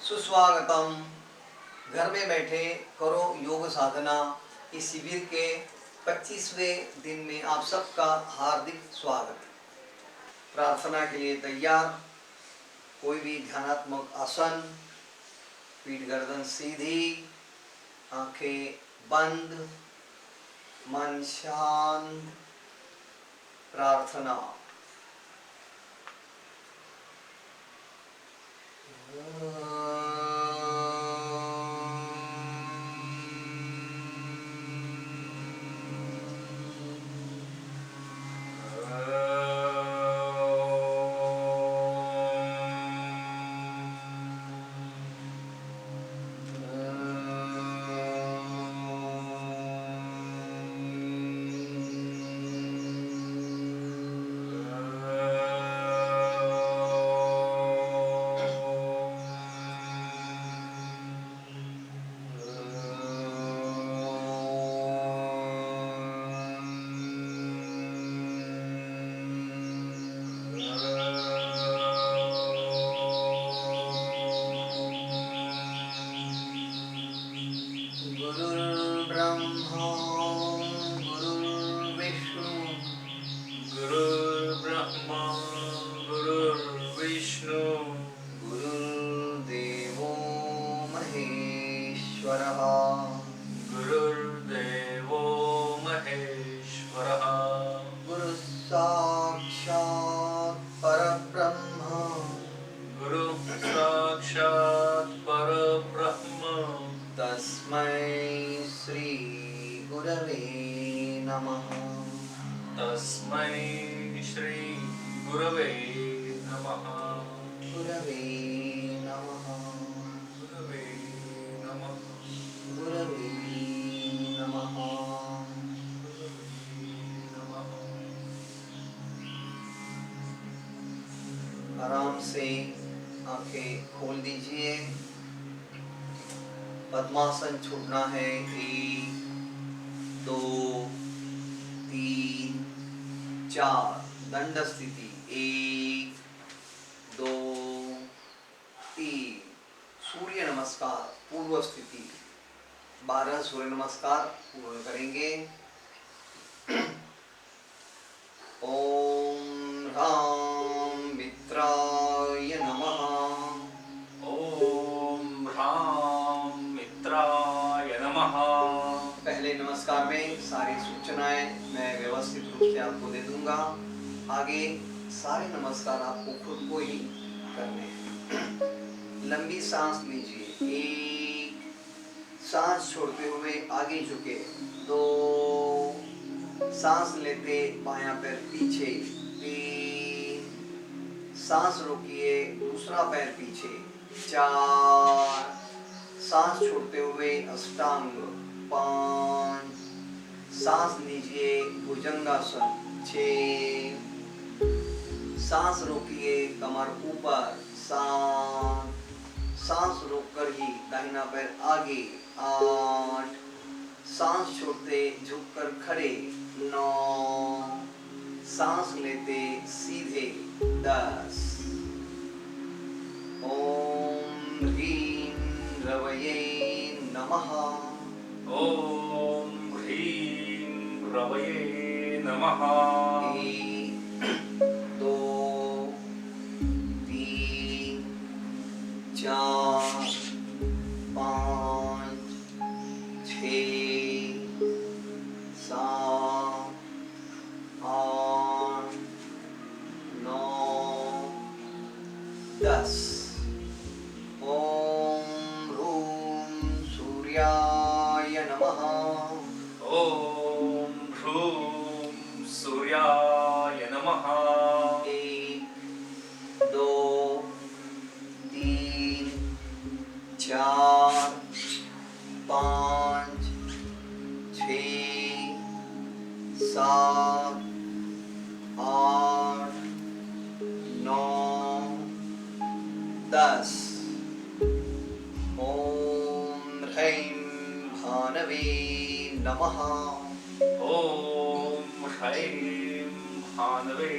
सुस्वागतम। घर में बैठे करो योग साधना। इस शिविर के 25वें दिन में आप सबका हार्दिक स्वागत। प्रार्थना के लिए तैयार। कोई भी ध्यानात्मक आसन, पीठ गर्दन सीधी, आंखें बंद, मन शांत। प्रार्थना। गुरुर्देवो महेश्वरः गुरु साक्षात् परब्रह्म साक्षात् परब्रह्म तस्मै श्री गुरवे नमः। तस्मै श्री गुरवे नमः। गुरवे नमः। गुरवे नमः। गुरवे नमः। आराम से आंखें खोल दीजिए। पद्मासन छूटना है। 1 2 3 4। दंड स्थिति 1 2 3। सूर्य नमस्कार पूर्व स्थिति 12 सूर्य नमस्कार पूर्ण करेंगे। ओम ह्रां मित्राय नमः। ओम ह्रां मित्राय नमः। पहले नमस्कार में सारी सूचनाएं मैं व्यवस्थित रूप से आपको दे दूंगा। आगे सारे नमस्कार आपको खुद को ही करने हैं। लंबी सांस लीजिए। 1। सांस छोड़ते हुए आगे झुके। 2। सांस लेते बायां पैर पीछे। 3। सांस रोकिए दूसरा पैर पीछे। 4। सांस छोड़ते हुए अष्टांग। 5। सांस लीजिए भुजंगासन। 6। सांस रोकिए कमर ऊपर। 7। सांस रोककर ही दाहिना पैर आगे। 8। सांस छोड़ते झुककर खड़े। 9। सांस लेते सीधे। 10। ओम ह्रीं रवये नमः। ओम ह्रीं रवये नमः। 1 2 3 4 5 6 7 8 9 10। ओम ह्रूं सूर्याय नमः। ओम ह्रूं सूर्याय नमः। 1 2 3 4 5 6 7 8 9 10। ओम ह्रैं भानवे नमः। ओम ह्रैं भानवे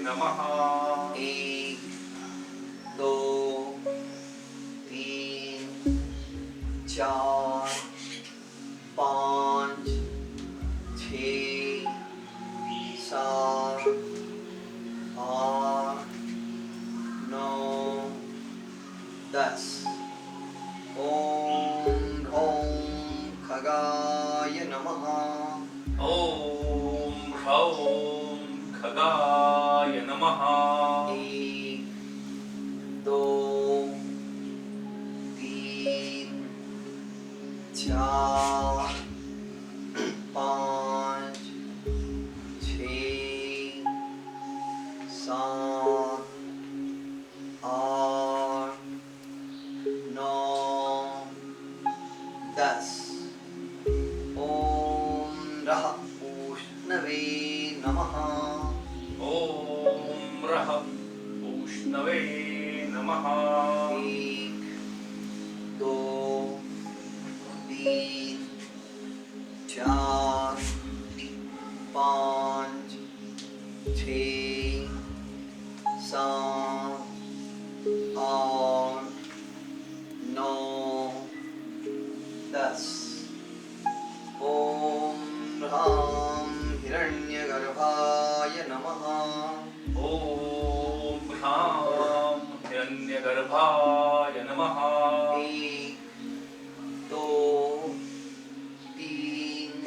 नमः। 1 2 3 4 5 6 7 8 9 10 ओम खगाय नमः। ॐ ह्रौं खगाय नमः। 1 2 3 4 5 6 7 8 9 10 ओम रः उष्णवे नमः। ॐ रः उष्णवे नमः। 1 2 3 4 5 6 7 8 9 10 ओम ह्रां हिरण्यगर्भाय नमः। ॐ ह्रां हिरण्यगर्भाय नमः। 1 2 3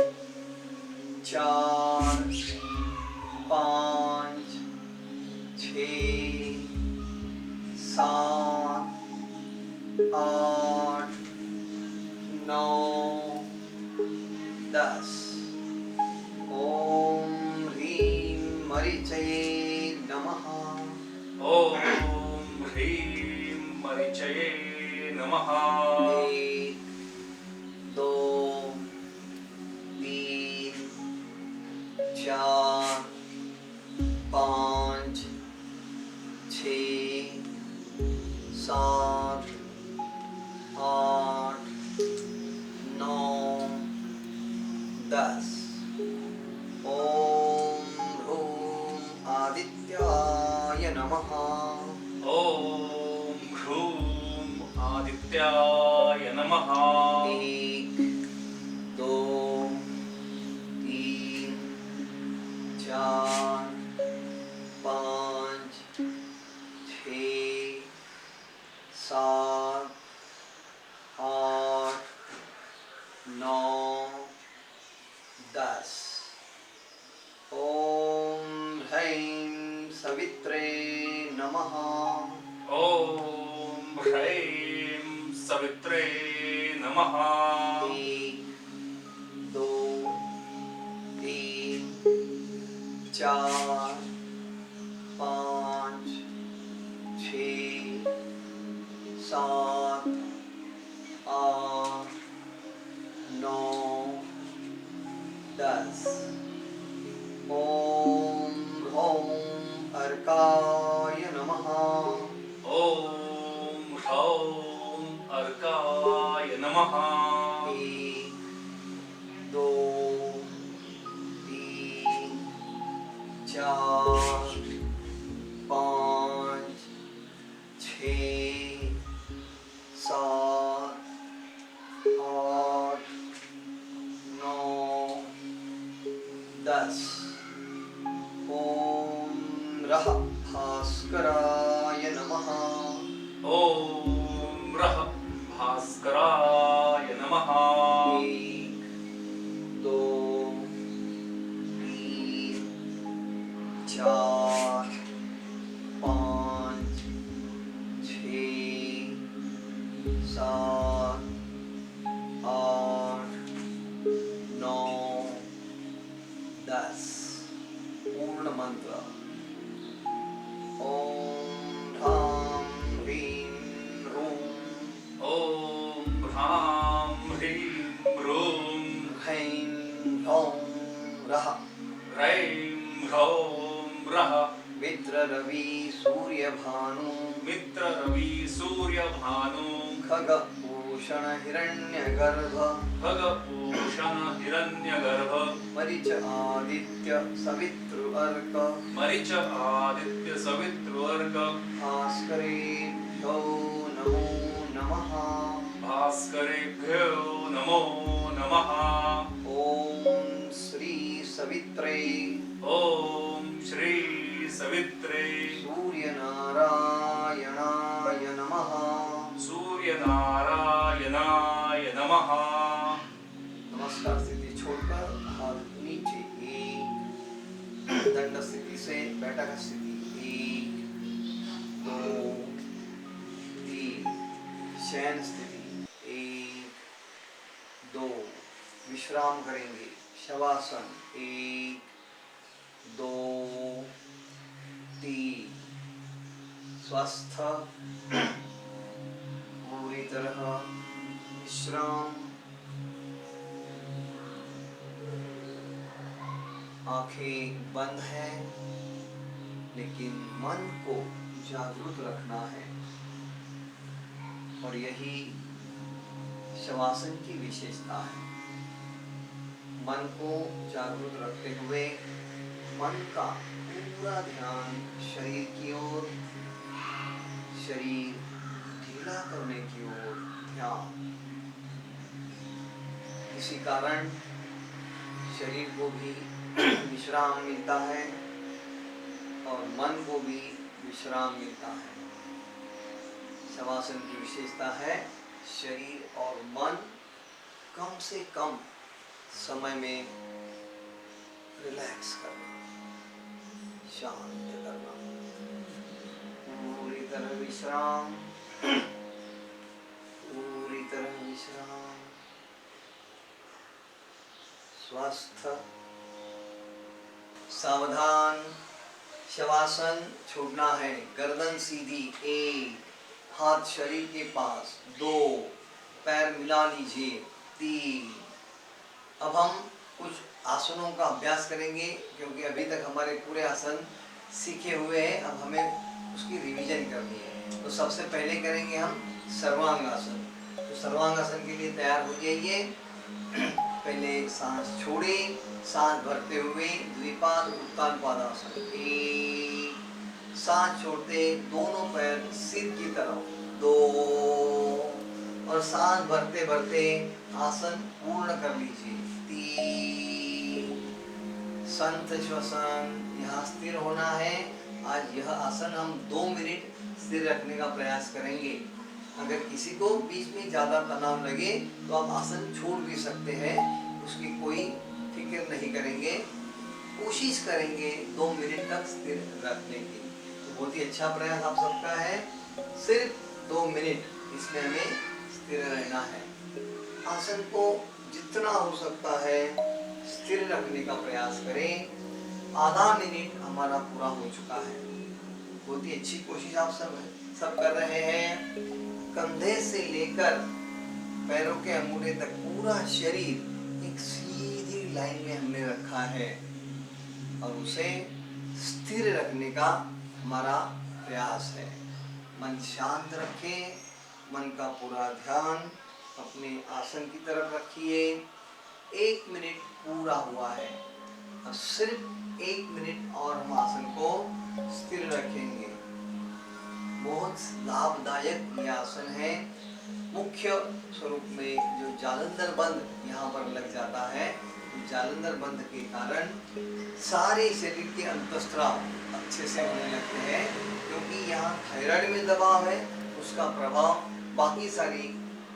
4 5 6 7 8 9 10 ओम ह्रीं मरीचये नमः। ॐ ह्रीं मरीचये नमः। 1 2 3 4 5 6 7 8 9 10 ओम ह्रूं आदित्याय नमः। ॐ ह्रूं आदित्याय नमः। 1 2 3 4 5 6 7 8 9 10 ओम ह्रीं सवित्रे नमः। ॐ ह्रीं सवित्रे नमः। 1 2 3 4 5 6 7 8 9 10 ओम ह्रौं अर्काय नमः। ॐ ह्रौं अर्काय नमः। 1 2 3 4 5 6 7 8 9 10 ओम रः भास्कराय नमः। ॐ रः भास्कराय नमः। 1 2 3 4 5 6 7 8 9 10 पूर्ण मंत्र। ओम ह्रां ह्रीं ह्रूं ॐ ह्रां ह्रीं ह्रूं ह्रैं ह्रौं रः ह्रैं ह्रौं रः मित्ररवि सूर्यभानु मित्ररवि सूर्यभानु खगभूषण हिरण्यगर्भ खगभूषण हिरण्यगर्भ मरीच आदित्य सवितृ मरीच आदित्य सवितृ भास्करेभ्यो नमो नमः। भास्करेभ्यो नमो नमः। ओम श्री सवित्रे ओम श्री सवित्रे सूर्य नारायणाय नमः। सूर्यनारायणाय नमः। नमस्कार स्थिति छोड़कर हाथ नीचे, एक दंड स्थिति से बैठक स्थिति, एक दो तीन, शयन स्थिति, एक दो, विश्राम करेंगे, शवासन, एक दो तीन, स्वस्थ पूरी तरह विश्राम। आंखें बंद हैं, लेकिन मन को जागरूक रखना है और यही शवासन की विशेषता है। मन को जागरूक रखते हुए मन का पूरा ध्यान शरीर की ओर, शरीर ढीला करने की ओर ध्यान। इसी कारण शरीर को भी विश्राम मिलता है और मन को भी विश्राम मिलता है। शवासन की विशेषता है शरीर और मन कम से कम समय में रिलैक्स करना, शांत करना, पूरी तरह विश्राम, पूरी तरह विश्राम, स्वस्थ। सावधान, शवासन छोड़ना है, गर्दन सीधी, एक, हाथ शरीर के पास, दो, पैर मिला लीजिए, तीन। अब हम कुछ आसनों का अभ्यास करेंगे क्योंकि अभी तक हमारे पूरे आसन सीखे हुए हैं, अब हमें उसकी रिवीजन करनी है। तो सबसे पहले करेंगे हम सर्वांगासन। तो सर्वांगासन के लिए तैयार हो जाइए। पहले सांस छोड़े, सांस भरते हुए द्विपाद उत्तान पादासन, एक, सांस छोड़ते दोनों पैर सिर की तरफ, दो, और सांस भरते भरते आसन पूर्ण कर लीजिए, तीन। संत श्वसन, यहाँ स्थिर होना है। आज यह आसन हम 2 मिनट स्थिर रखने का प्रयास करेंगे। अगर किसी को बीच में ज्यादा तनाव लगे तो आप आसन छोड़ भी सकते हैं, उसकी कोई फिक्र नहीं करेंगे। कोशिश करेंगे 2 मिनट तक स्थिर रखने की। तो बहुत ही अच्छा प्रयास आप सबका है। सिर्फ 2 मिनट इसमें हमें स्थिर रहना है। आसन को जितना हो सकता है स्थिर रखने का प्रयास करें। आधा मिनट हमारा पूरा हो चुका है। बहुत ही अच्छी कोशिश आप सब कर रहे हैं। कंधे से लेकर पैरों के अंगूठे तक पूरा शरीर एक सीधी लाइन में हमने रखा है और उसे स्थिर रखने का हमारा प्रयास है। मन शांत रखें, मन का पूरा ध्यान अपने आसन की तरफ रखिए। 1 मिनट पूरा हुआ है, अब सिर्फ 1 मिनट और हम आसन को स्थिर रखेंगे। बहुत लाभदायक ये आसन है। मुख्य स्वरूप में जो जालंधर बंद यहाँ पर लग जाता है, जालंधर बंद के कारण सारे शरीर के अंतःस्त्राव अच्छे से होने लगते हैं, क्योंकि यहाँ थायराइड में दबाव है, उसका प्रभाव बाकी सारी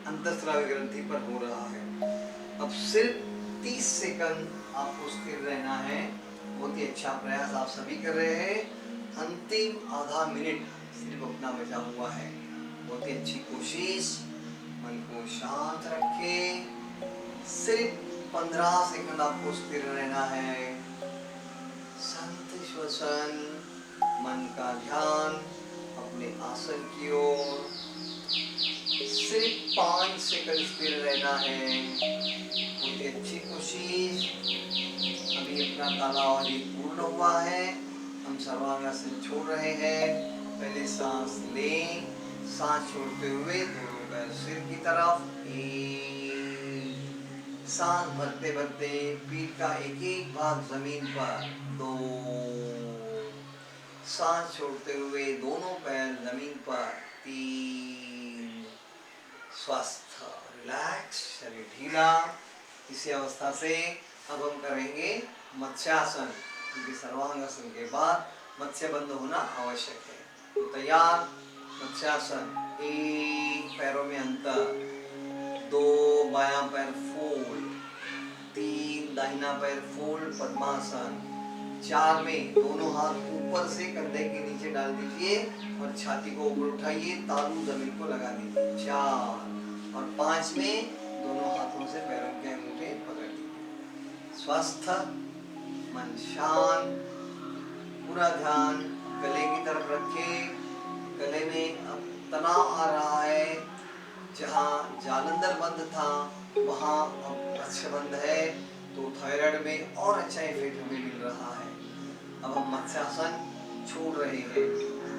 अंतःस्रावी ग्रंथि पर हो रहा है। अब सिर्फ 30 सेकंड आपको स्थिर रहना है। बहुत ही अच्छा प्रयास आप सभी कर रहे हैं। अंतिम आधा मिनट सिर्फ अपना बचा हुआ है। बहुत ही अच्छी कोशिश। मन को शांत रखें। सिर्फ 15 सेकंड आपको स्थिर रहना है। संत श्वसन, मन का ध्यान अपने आसन की ओर। सिर्फ 5 सेकंड स्थिर रहना है। बहुत ही अच्छी कोशिश। अभी अपना कालावधि पूर्ण हुआ है। हम सर्वांगासन छोड़ रहे हैं। पहले सांस लें, सांस छोड़ते हुए दोनों पैर सिर की तरफ, एक, सांस भरते भरते पीठ का एक एक भाग जमीन पर, दो, सांस छोड़ते हुए दोनों पैर जमीन पर, तीन। स्वस्थ रिलैक्स, शरीर ढीला। इसी अवस्था से अब हम करेंगे मत्स्यासन, क्योंकि सर्वांगासन के बाद मत्स्य बंद होना आवश्यक है। तो तैयार, मत्स्यासन। एक, पैरों में अंतर। 2, बायां पैर फोल्ड। 3, दाहिना पैर फोल्ड, पद्मासन। 4 में दोनों हाथ ऊपर से कंधे के नीचे डाल दीजिए और छाती को ऊपर उठाइए, तालू जमीन को लगा दीजिए। 4 और 5 में दोनों हाथों से पैरों के अंगूठे पकड़ लीजिए। स्वस्थ, मन शांत, पूरा ध्यान गले की तरफ रखें। गले में अब तनाव आ रहा है, जहाँ जालंधर बंद था वहाँ अब मत्स्य बंद है, तो थायराइड में और अच्छा इफेक्ट हमें मिल रहा है। अब हम मत्स्यासन छोड़ रहे हैं।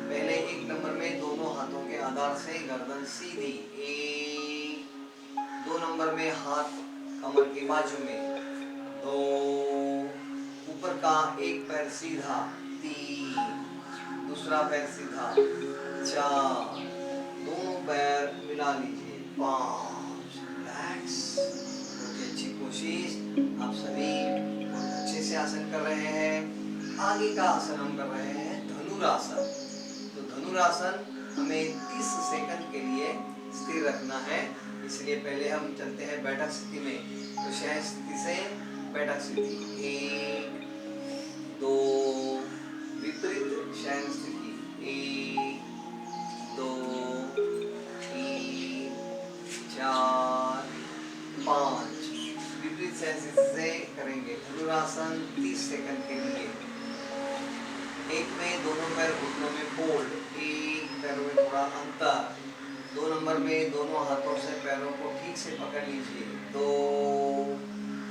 पहले 1 नंबर में दोनों हाथों के आधार से गर्दन सीधी। 1, 2 नंबर में हाथ कमर की बाजू में। 2, ऊपर का एक पैर सीधा। 3, दूसरा पैर सीधा। 4, दोनों पैर मिला लीजिए। 5, रिलैक्स। बहुत अच्छी कोशिश, आप सभी बहुत अच्छे से आसन कर रहे हैं। आगे का आसन हम कर रहे हैं धनुरासन। तो धनुरासन हमें 30 सेकंड के लिए स्थिर रखना है, इसलिए पहले हम चलते हैं बैठक स्थिति में। तो शयन स्थिति से बैठक स्थिति। 1, 2, विपरीत शयन स्थिति। 1, 2, 3, 4, 5। विपरीत शयन स्थिति से करेंगे धनुरासन 30 सेकंड के लिए। 1 में दोनों पैर घुटनों में फोल्ड। 1, पैरों में थोड़ा अंतर। 2 नंबर में दोनों हाथों से पैरों को ठीक से पकड़ लीजिए। 2,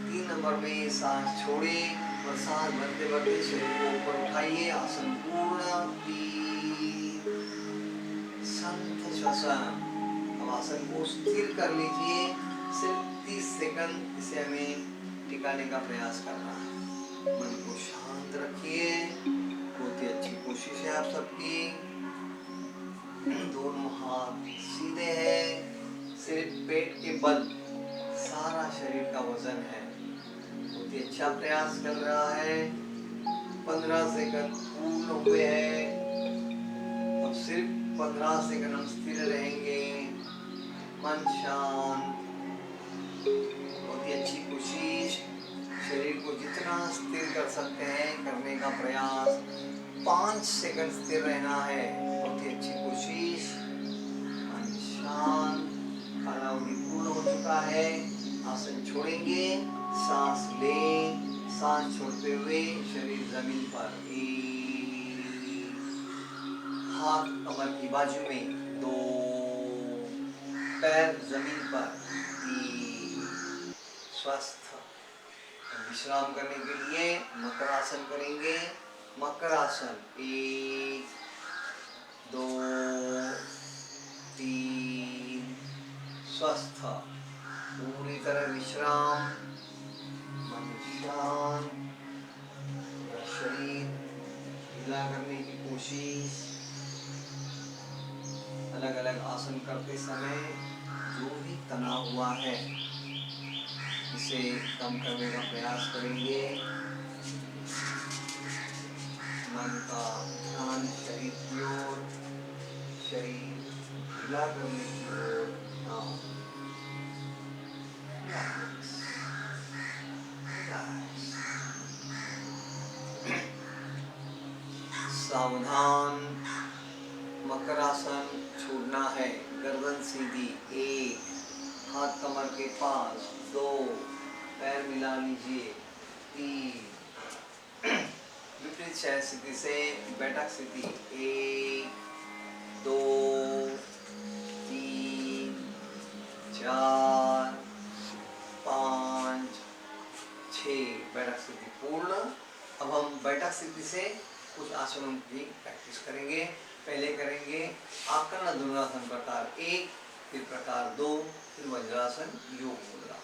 3 नंबर में सांस छोड़िए और सांस भरते भरते शरीर को ऊपर उठाइए। आसन पूर्ण। 3, संत श्वसन। अब आसन को स्थिर कर लीजिए। सिर्फ 30 सेकंड इसे हमें टिकाने का प्रयास करना है। मन को शांत रखिए। बहुत ही अच्छी कोशिश है आप सबकी। दोनों हाथ सीधे हैं, सिर्फ पेट के बल सारा शरीर का वजन है। बहुत ही अच्छा प्रयास चल रहा है। 15 सेकंड पूर्ण हुए हैं। अब सिर्फ 15 सेकंड हम स्थिर रहेंगे। मन शांत। बहुत ही अच्छी कोशिश। शरीर को जितना स्थिर कर सकते हैं करने का प्रयास। 5 सेकंड स्थिर रहना है। बहुत ही अच्छी कोशिश। मन शांत। कालावधि पूर्ण हो चुका है। आसन छोड़ेंगे, सांस लें। सांस छोड़ते हुए शरीर जमीन पर। 1, हाथ कमर की बाजू में। 2, पैर जमीन पर। 3, स्वस्थ। विश्राम करने के लिए मकरासन करेंगे। मकरासन। 1, 2, 3, स्वस्थ। पूरी तरह विश्राम। मन शांत। शरीर ढीला करने की कोशिश। अलग अलग आसन करते समय जो भी तनाव हुआ है इसे कम करने का प्रयास करेंगे। मन का ध्यान शरीर की ओर, शरीर ढीला करने की ओर। सावधान। मकरासन छोड़ना है। गर्दन सीधी। 1, हाथ कमर के पास। 2, पैर मिला लीजिए। 3, विपरीत शयन स्थिति से बैठक स्थिति। 1, 2, 3, 4, 5, 6। बैठक स्थिति पूर्ण। अब हम बैठक स्थिति से कुछ आसनों की प्रैक्टिस करेंगे। पहले करेंगे आकर्ण धनुरासन प्रकार 1, फिर प्रकार 2, फिर वज्रासन योग मुद्रा।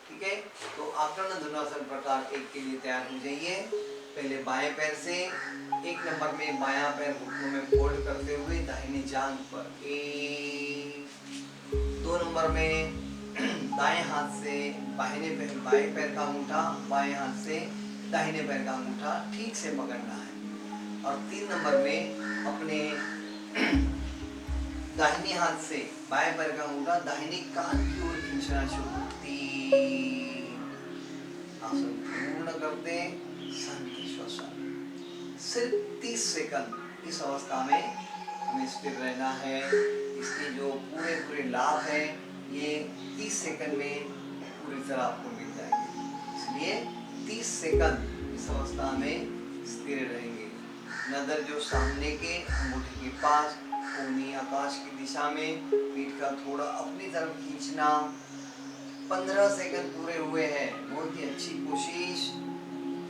ठीक है, तो आकर्ण धनुरासन प्रकार 1 के लिए तैयार हो जाइए। पहले बाएं पैर से 1 नंबर में बायां पैर घुटनों में फोल्ड करते हुए दाहिनी जांघ पर। 1, 2 नंबर में दाएं हाथ से बाएं पैर का अंगूठा, बाएं हाथ से दाहिने पैर का अंगूठा ठीक से पकड़ना है। और 3 नंबर में अपने दाहिने हाथ से बाएं पैर का अंगूठा दाहिने कान की ओर खींचना शुरू। 3 आसन पूर्ण करते शांति श्वसन। सिर्फ 30 सेकंड इस अवस्था में हमें स्थिर रहना है। इसके जो पूरे लाभ है ये 30 सेकंड में पूरी तरह आपको मिल जाएंगे। इसलिए 30 सेकंड इस अवस्था में स्थिर रहेंगे। नजर जो सामने के अंगूठे के पास, कोहनी आकाश की दिशा में, पीठ का थोड़ा अपनी तरफ खींचना। 15 सेकंड पूरे हुए हैं। बहुत ही अच्छी कोशिश।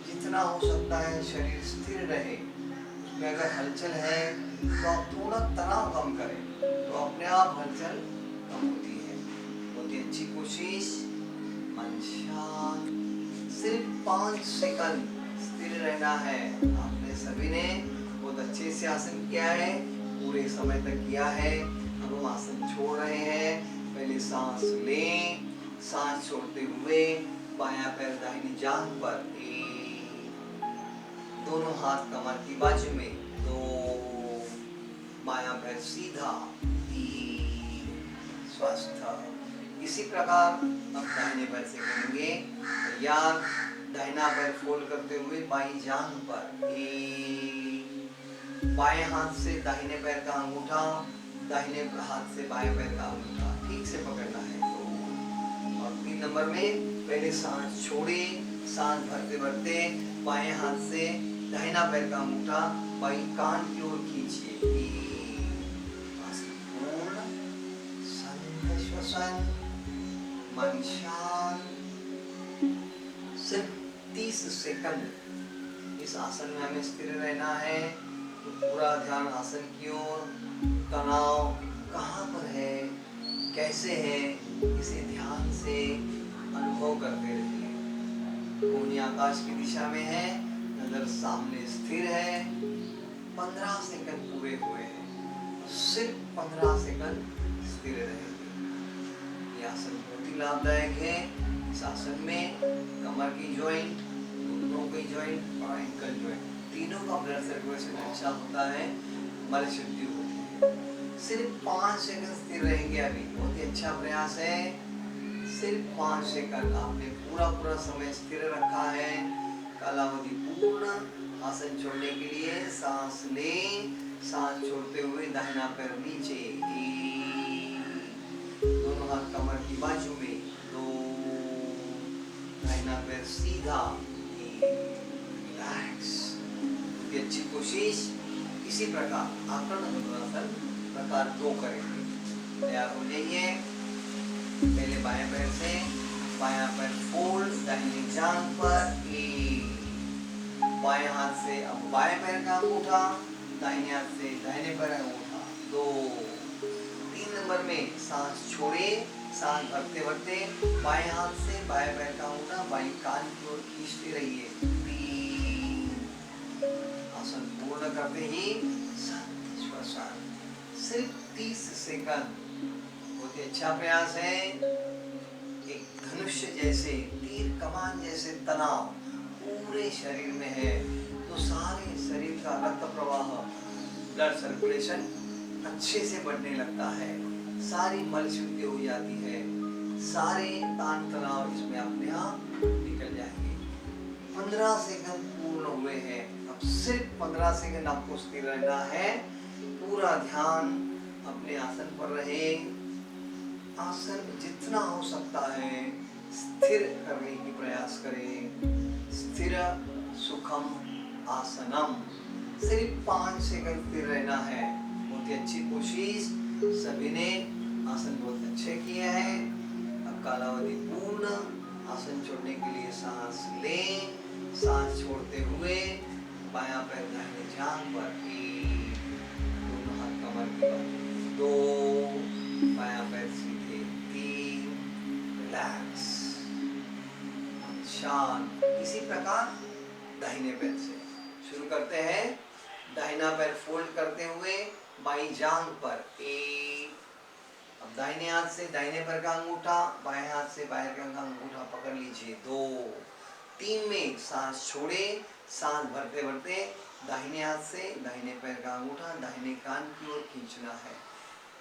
जितना हो सकता है शरीर स्थिर रहे। उसमें अगर हलचल है तो आप थोड़ा तनाव कम करें तो अपने आप हलचल कम होती है। बहुत ही अच्छी कोशिश। मन शांत। सिर्फ 5 सेकंड स्थिर रहना है। आपने सभी ने बहुत अच्छे से आसन किया है, पूरे समय तक किया है। अब हम आसन छोड़ रहे हैं। पहले सांस लें, सांस छोड़ते हुए बायां पैर दाहिनी जांघ पर, दोनों हाथ कमर की बाजू में, 2 बायां पैर सीधा, 3 स्वस्थ। इसी प्रकार अब दाहिने पैर से करेंगे। तैयार। दाहिना पैर फोल्ड करते हुए बाईं जांघ पर, 1 बाएं हाथ से दाहिने पैर का अंगूठा, दाहिने हाथ से बाएं पैर का अंगूठा ठीक से पकड़ना है। 2 और 3 नंबर में पहले सांस छोड़े, सांस भरते भरते बाएं हाथ से दाहिना पैर का अंगूठा बाईं कान की ओर खींचिए। पूर्ण शांत श्वसन। मन शांत। सिर्फ 30 सेकंड इस आसन में हमें स्थिर रहना है। तो पूरा ध्यान आसन की ओर। तनाव कहाँ पर है, कैसे है, इसे ध्यान से अनुभव करते रहिए। कोहनी आकाश की दिशा में है, नजर सामने स्थिर है। 15 सेकंड पूरे हुए हैं। सिर्फ 15 सेकंड स्थिर रहेंगे। यह आसन बहुत ही लाभदायक है। इस आसन में कमर की जॉइंट, घुटनों की जॉइंट और एंकल जॉइंट तीनों का ब्लड सर्कुलेशन अच्छा होता है, मल शुद्धि होती है। सिर्फ 5 सेकंड स्थिर रहेंगे। अभी बहुत ही अच्छा प्रयास है। सिर्फ 5 सेकंड आपने पूरा समय स्थिर रखा है। कालावधि पूर्ण। आसन छोड़ने के लिए सांस लें, सांस छोड़ते हुए दाहिना पैर नीचे, 1 दोनों हाथ कमर की बाजू में, 2 दाहिना पैर सीधा, 1 रिलैक्स। बहुत अच्छी कोशिश। इसी प्रकार आकर्ण धनुरासन प्रकार 2 करेंगे। तैयार हो जाइए। पहले बाएं पैर से बायां पैर फोल्ड दाहिनी जांघ पर, 1 बाएं हाथ से अब बाएं पैर का अंगूठा, दाहिने हाथ से दाहिने पैर का अंगूठा, 2 3 नंबर में सांस छोड़े, सांस भरते भरते बाएं हाथ से बाएं पैर का अंगूठा बाईं कान की ओर खींचते रहिए। 3 आसन पूर्ण करते ही शांति श्वसन। सिर्फ 30 सेकंड। बहुत ही अच्छा प्रयास है। एक धनुष्य जैसे, तीर कमान जैसे तनाव पूरे शरीर में है तो सारे शरीर का रक्त प्रवाह, ब्लड सर्कुलेशन अच्छे से बढ़ने लगता है। सारी मल शुद्धि हो जाती है। सारे तान तनाव इसमें अपने आप निकल जाएंगे। 15 सेकंड पूर्ण हुए हैं। अब सिर्फ 15 सेकंड आपको स्थिर रहना है। पूरा ध्यान अपने आसन पर रहे। आसन जितना हो सकता है स्थिर करने की प्रयास करें। स्थिर सुखम आसनम। सिर्फ 5 सेकंड स्थिर रहना है। बहुत ही अच्छी कोशिश। सभी ने आसन बहुत अच्छे किए हैं। अब कालावधि पूर्ण। आसन छोड़ने के लिए सांस लें, सांस छोड़ते हुए बायां पैर दाहिने जांघ पर, 1 दोनों हाथ कमर की बाजू, 2 बायां पैर सीधे, 3 रिलैक्स शांत। इसी प्रकार दाहिने पैर से शुरू करते हैं। दाहिना पैर फोल्ड करते हुए बाईं जांघ पर, 1 अब दाहिने हाथ से दाहिने पैर का अंगूठा, बाएं हाथ से बाएं पैर का अंगूठा पकड़ लीजिए। 2 3 में सांस छोड़े, सांस भरते भरते दाहिने हाथ से दाहिने पैर का अंगूठा दाहिने कान की ओर खींचना है।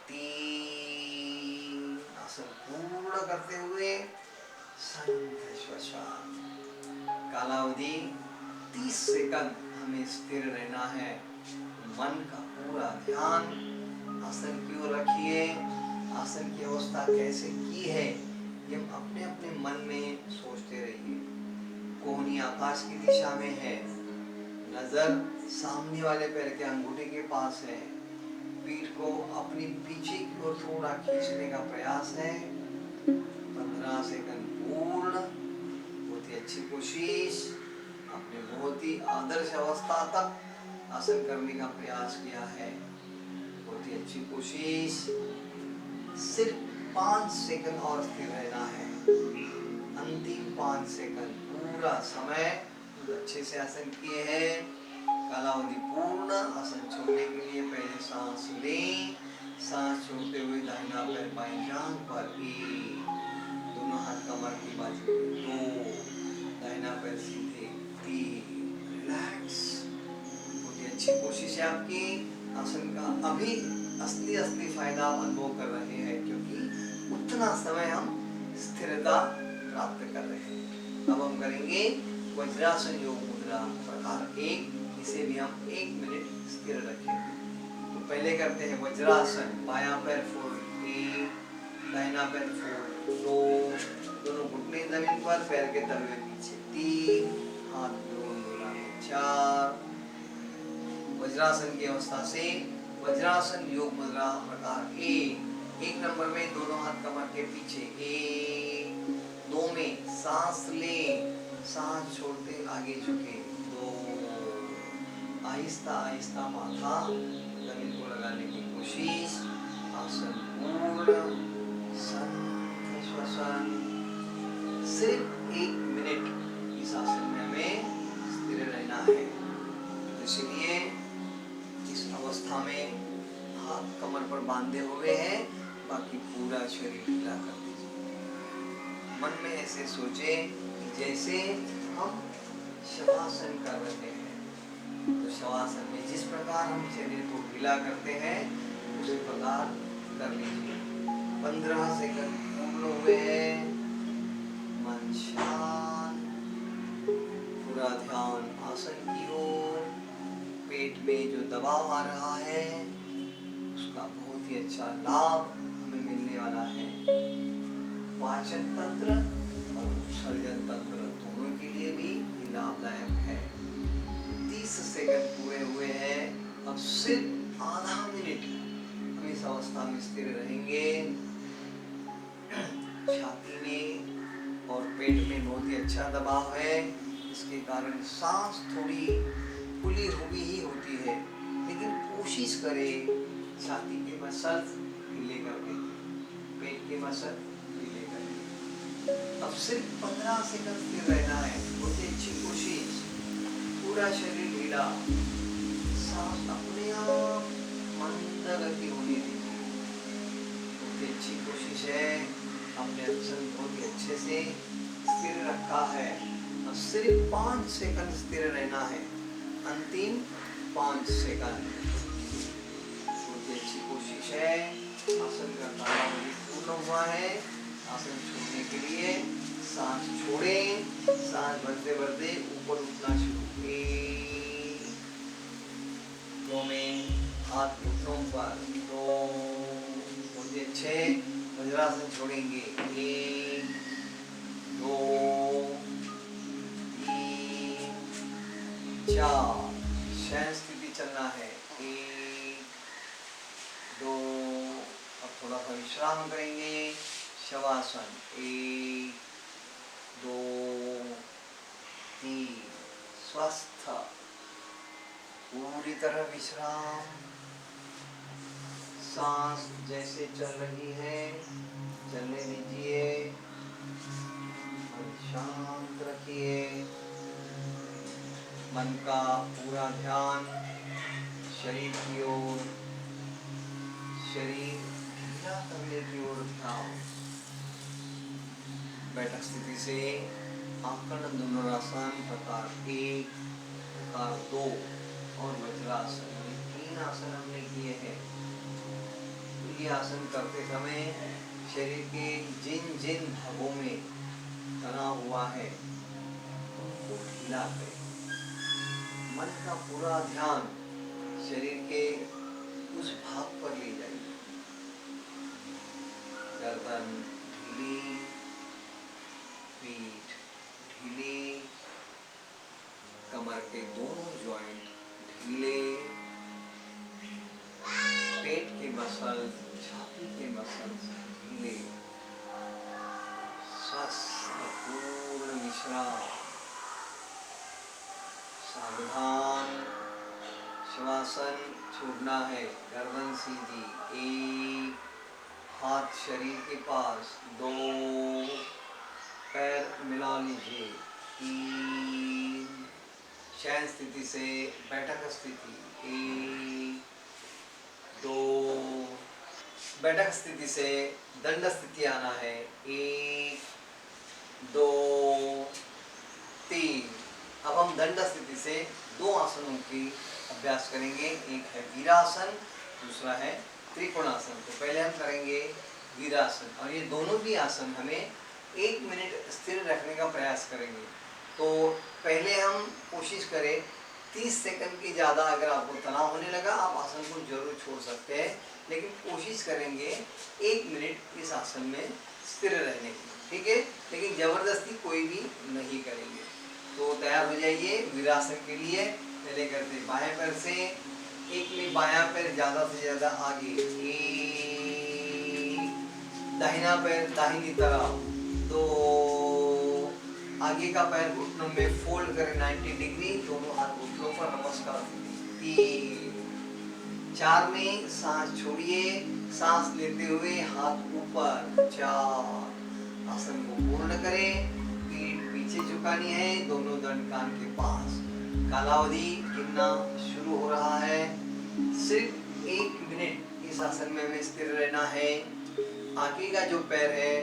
3 आसन पूर्ण करते हुए शांत श्वास। कालावधि 30 सेकंड हमें स्थिर रहना है। मन का पूरा ध्यान आसन की ओर रखिए। आसन की अवस्था कैसे की है ये हम अपने अपने मन में सोचते रहिए। कोहनी आकाश की दिशा में है, नजर सामने वाले पैर के अंगूठे के पास है, पीठ को अपनी पीछे की ओर थोड़ा खींचने का प्रयास है। 15 सेकंड पूर्ण। बहुत ही अच्छी कोशिश। आपने बहुत ही आदर्श अवस्था तक आसन करने का प्रयास किया है। बहुत ही अच्छी कोशिश। सिर्फ 5 सेकंड और स्थिर रहना है। अंतिम 5 सेकंड। पूरा समय अच्छे से आसन किए हैं। कालावधि पूर्ण। आसन छोड़ने के लिए पहले सांस लें। सांस छोड़ते हुए दाहिना पैर बाएं जांघ पर। 1 दोनों हाथ कमर की बाजू पे। 2 दाहिना पैर सीधे। 3 रिलैक्स। बहुत ही अच्छी कोशिश है आपकी। आसन का अभी असली फायदा आप अनुभव कर रहे हैं, क्योंकि उतना समय हम स्थिरता प्राप्त कर रहे हैं। अब हम करेंगे वज्रासन योग मुद्रा प्रकार 1। इसे भी हम 1 मिनट स्थिर रखेंगे। तो पहले करते हैं वज्रासन। बायां पैर फोल्ड। 1 दाहिना पैर फोल्ड। 2 दोनों घुटने जमीन पर, पैर के तलवे पीछे। 3 हाथ जोड़ 4। वज्रासन की अवस्था से वज्रासन योग मुद्रा प्रकार 1 नंबर में दोनों हाथ कमर के पीछे। 1 2 में सांस लें, सांस छोड़ते आगे झुके। 2 आहिस्ता आहिस्ता माथा जमीन को लगाने की कोशिश। आसन पूर्ण। शांत श्वसन। सिर्फ 1 मिनट इस आसन में हमें स्थिर रहना है। इसलिए इस अवस्था में हाथ कमर पर बांधे हुए हैं, बाकी पूरा शरीर ढीला कर दीजिए। मन में ऐसे सोचे जैसे हम शवासन कर रहे हैं। तो शवासन में जिस प्रकार हम शरीर को ढीला करते हैं उसी प्रकार कर लीजिए। 15 सेकंड पूर्ण हुए हैं। मन शांत। पूरा ध्यान आसन की ओर। पेट में जो दबाव आ रहा है उसका बहुत ही अच्छा लाभ हमें मिलने वाला है। पाचन तंत्र और उत्सर्जन तंत्र दोनों के लिए भी लाभदायक है। 30 सेकंड पूरे हुए हैं। अब सिर्फ आधा मिनट हम इस अवस्था में स्थिर रहेंगे। छाती में और पेट में बहुत ही अच्छा दबाव है, इसके कारण सांस थोड़ी खुली हुई ही होती है, लेकिन कोशिश करें छाती के मसल ढीले करके, पेट के मसल ढीले करके। अब सिर्फ 15 सेकंड स्थिर रहना है। बहुत ही अच्छी कोशिश। पूरा शरीर ढीला। सांस अपने आप मंद गति होने दीजिए। बहुत ही अच्छी कोशिश है। हमने आसन बहुत ही अच्छे से स्थिर रखा है। अब सिर्फ 5 सेकंड स्थिर रहना है। अंतिम 5 सेकंड। बहुत ही अच्छी कोशिश है। आसन का कालावधि पूर्ण हुआ है। आसन छोड़ने के लिए सांस छोड़ें। सांस भरते भरते ऊपर उठना शुरू। 1 2 में हाथ घुटनों पर। 2 बहुत ही अच्छे। वज्रासन छोड़ेंगे। 1 2 3 4। शयन स्थिति चलना है। 1 2। अब थोड़ा सा विश्राम करेंगे। शवासन। 1 2 3। स्वस्थ पूरी तरह विश्राम। सांस जैसे चल रही है चलने दीजिए। मन शांत रखिए। मन का पूरा ध्यान शरीर की ओर। शरीर सीधा कंधे की ओर उठाओ। बैठक स्थिति से आकर्ण धनुरासन प्रकार 1, प्रकार 2 और वज्रासन, ये 3 आसन हमने किए हैं। ये आसन करते समय शरीर के जिन जिन भागों में तनाव हुआ है वो ढीला करें। मन का पूरा ध्यान शरीर के उस भाग पर ले जाइए। गर्दन ढीली, पीठ ढीली, कमर के दोनों जॉइंट ढीले, पेट के मसल, छाती के मसल ढीले, स्वस्थ पूर्ण विश्राम। सावधान, श्वासन छोड़ना है। गर्दन सीधी, 1, हाथ शरीर के पास, 2, पैर मिला लीजिए, 3, शयन स्थिति से बैठक स्थिति, 1, 2, बैठक स्थिति से दंड स्थिति आना है, 1, 2, 3। अब हम दंड स्थिति से 2 आसनों की अभ्यास करेंगे। एक है वीरासन, दूसरा है त्रिकोणासन। तो पहले हम करेंगे वीरासन, और ये दोनों भी आसन हमें 1 मिनट स्थिर रखने का प्रयास करेंगे। तो पहले हम कोशिश करें 30 सेकंड की ज़्यादा। अगर आपको तनाव होने लगा आप आसन को जरूर छोड़ सकते हैं, लेकिन कोशिश करेंगे 1 मिनट इस आसन में स्थिर रहने की, ठीक है। लेकिन जबरदस्ती कोई भी नहीं करेंगे। तो तैयार हो जाइए वीरासन के लिए। पहले करते बाएं पैर से, एक में बायां पैर ज़्यादा से ज़्यादा आगे, 1, दाहिना पैर दाहिनी तरफ, 2, आगे का पैर घुटनों में फोल्ड करें 90 डिग्री, दोनों हाथ घुटनों पर, नमस्कार, 3, 4 में सांस छोड़िए, सांस लेते हुए हाथ ऊपर, 4, आसन को पूर्ण करें। पीठ पीछे झुकानी है, दोनों दंड कान के पास। कालावधि गिनना शुरू हो रहा है। सिर्फ 1 मिनट इस आसन में हमें स्थिर रहना है। आगे का जो पैर है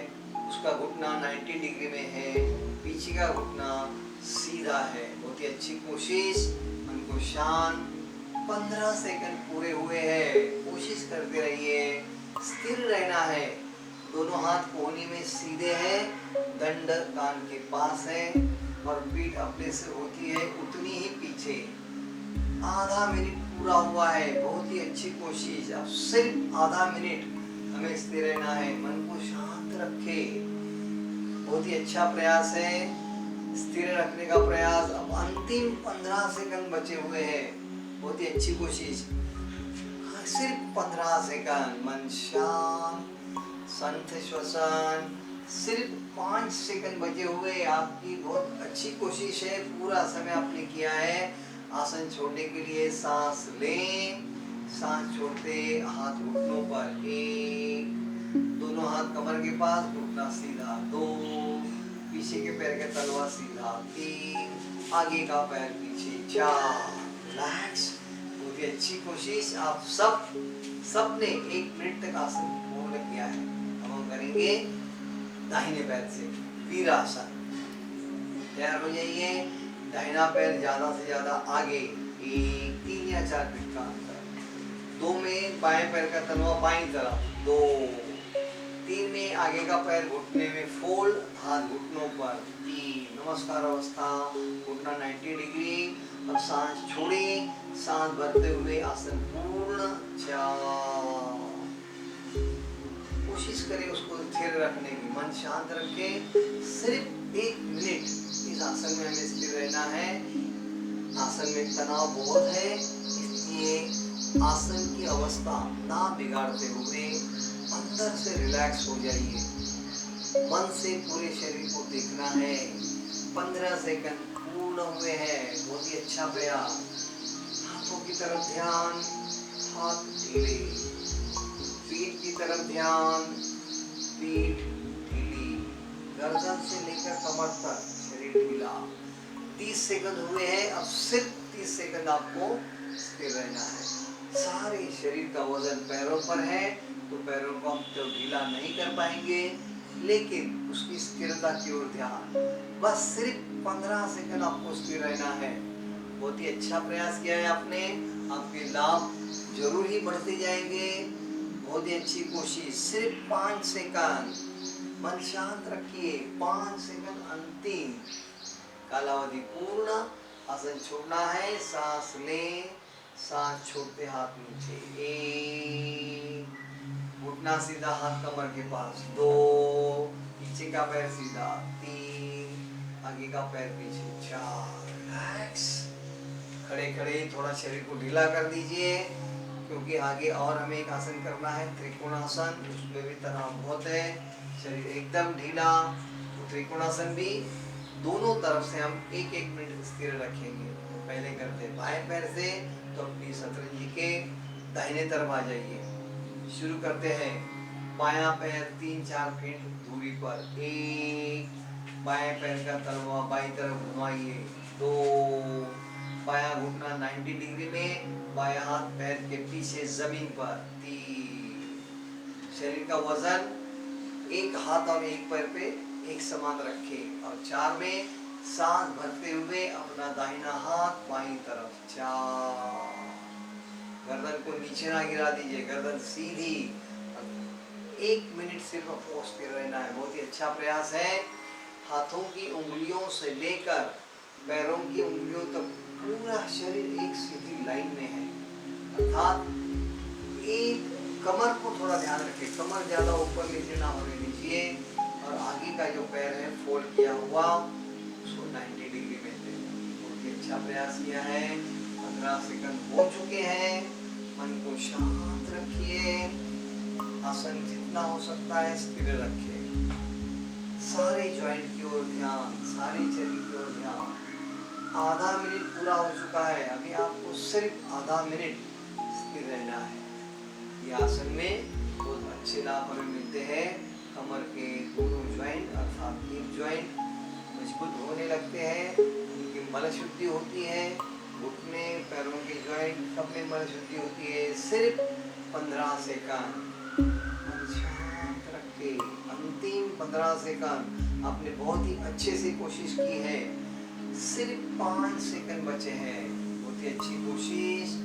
उसका घुटना 90 डिग्री में है, पीछे का घुटना सीधा है। बहुत ही अच्छी कोशिश, मन को शांत। 15 सेकंड पूरे हुए हैं। कोशिश करते रहिए, स्थिर रहना है। दोनों हाथ कोहनी में सीधे हैं, दंड कान के पास है, और पीठ अपने से होती है उतनी ही पीछे। आधा मिनट पूरा हुआ है। बहुत ही अच्छी कोशिश। अब सिर्फ आधा मिनट हमें स्थिर रहना है। मन को शांत रखे। बहुत ही अच्छा प्रयास है, स्थिर रखने का प्रयास। अब अंतिम 15 सेकंड बचे हुए हैं। बहुत ही अच्छी कोशिश। सिर्फ 15 सेकंड, मन शांत, संत श्वसन। सिर्फ 5 सेकंड बचे हुए। आपकी बहुत अच्छी कोशिश है, पूरा समय आपने किया है। आसन छोड़ने के लिए सांस लें, सांस छोड़ते हाथ घुटनों पर, 1, दोनों हाथ कमर के पास, घुटना सीधा, 2, पीछे के पैर का तलवा सीधा, 3, आगे का पैर पीछे, 4, रिलैक्स। बहुत ही अच्छी कोशिश। आप सबने 1 मिनट तक आसन पूर्ण किया है। अब हम करेंगे दाहिने पैर से वीरासन। तैयार हो जाइए। दाहिना पैर ज्यादा से ज्यादा आगे, 1, 3 या 4 फीट का अंतर। 2 में बाएं पैर का तलवा बाईं तरफ, 2, 3 में आगे का पैर घुटने में फोल्ड, हाथ घुटनों पर, 3, नमस्कार अवस्था, घुटना 90 डिग्री। अब सांस छोड़ें, सांस भरते हुए आसन पूर्ण, 4। कोशिश करें उसको स्थिर रखने की। मन शांत रखें। सिर्फ 1 मिनट इस आसन में हमें स्थिर रहना है। आसन में तनाव बहुत है, इसलिए आसन की अवस्था ना बिगाड़ते हुए अंदर से रिलैक्स हो जाइए। मन से पूरे शरीर को देखना है। 15 सेकंड पूर्ण हुए हैं। बहुत ही अच्छा प्रयास। हाथों की तरफ ध्यान, हाथ ढीले, पीठ की तरफ ध्यान, पीठ ढीली, गर्दन से लेकर कमर तक शरीर ढीला। 30 सेकंड हुए हैं। अब सिर्फ 30 सेकंड आपको स्थिर रहना है। सारे शरीर का वजन पैरों पर है तो पैरों को हम तो ढीला नहीं कर पाएंगे, लेकिन उसकी स्थिरता की ओर ध्यान। बस सिर्फ 15 सेकंड आपको स्थिर रहना है। बहुत ही अच्छा प्रयास किया है आपने, आपके लाभ जरूर ही बढ़ते जाएंगे। बहुत ही अच्छी कोशिश। सिर्फ 5 सेकंड मन शांत रखिए। 5 सेकंड अंतिम कालावधि पूर्ण। आसन छोड़ना है, सांस लें, सांस छोड़ते हाथ नीचे। 1, घुटना सीधा, हाथ कमर के पास। 2, पीछे का पैर सीधा। 3, आगे का पैर पीछे। 4, रिलैक्स। खड़े खड़े थोड़ा शरीर को ढीला कर दीजिए, क्योंकि आगे और हमें एक आसन करना है, त्रिकोणासन। उसमें भी तनाव बहुत है, शरीर एकदम ढीला। तो त्रिकोणासन भी दोनों तरफ से हम 1-1 मिनट स्थिर रखेंगे। तो पहले करते हैं बाएं पैर से, तो अपनी शतरंजी के दाहिने तरफ आ जाइए। शुरू करते हैं। बायां पैर 3-4 फीट दूरी पर। 1, बाएं पैर का तलवा बाईं तरफ घुमाइए। 2, बायां घुटना 90 डिग्री में, बायां हाथ पैर के पीछे जमीन पर। 3, शरीर का वजन एक हाथ और एक पैर पे एक समान रखें। और 4 में सांस भरते हुए अपना दाहिना हाथ बाईं तरफ। 4, गर्दन को नीचे ना गिरा दीजिए, गर्दन सीधी। 1 मिनट सिर्फ आपको स्थिर रहना है। बहुत ही अच्छा प्रयास है। हाथों की उंगलियों से लेकर पैरों की उंगलियों तक पूरा शरीर एक सीधी लाइन में है। अर्थात एक कमर को थोड़ा ध्यान रखें, कमर ज्यादा ऊपर नीचे ना होने दीजिए। और आगे का जो पैर है फोल्ड किया हुआ, उसको 90 डिग्री में दे। बहुत ही अच्छा प्रयास किया है। 15 सेकंड हो चुके हैं। मन को शांत रखिए। आसन जितना हो सकता है स्थिर रखिए। सारे जॉइंट की ओर ध्यान, सारे शरीर की ओर ध्यान। आधा मिनट पूरा हो चुका है। अभी आपको सिर्फ आधा मिनट स्थिर रहना है। ये आसन में बहुत अच्छे लाभ हमें मिलते हैं। कमर के दोनों जॉइंट अर्थात हिप जॉइंट मजबूत होने लगते हैं, उनकी मल शुद्धि होती है। घुटने पैरों के जॉइंट सब में मल शुद्धि होती है। सिर्फ 15 सेकंड शांत रखे। अंतिम 15 सेकंड आपने बहुत ही अच्छे से कोशिश की है। सिर्फ 5 सेकंड बचे हैं। बहुत ही अच्छी कोशिश।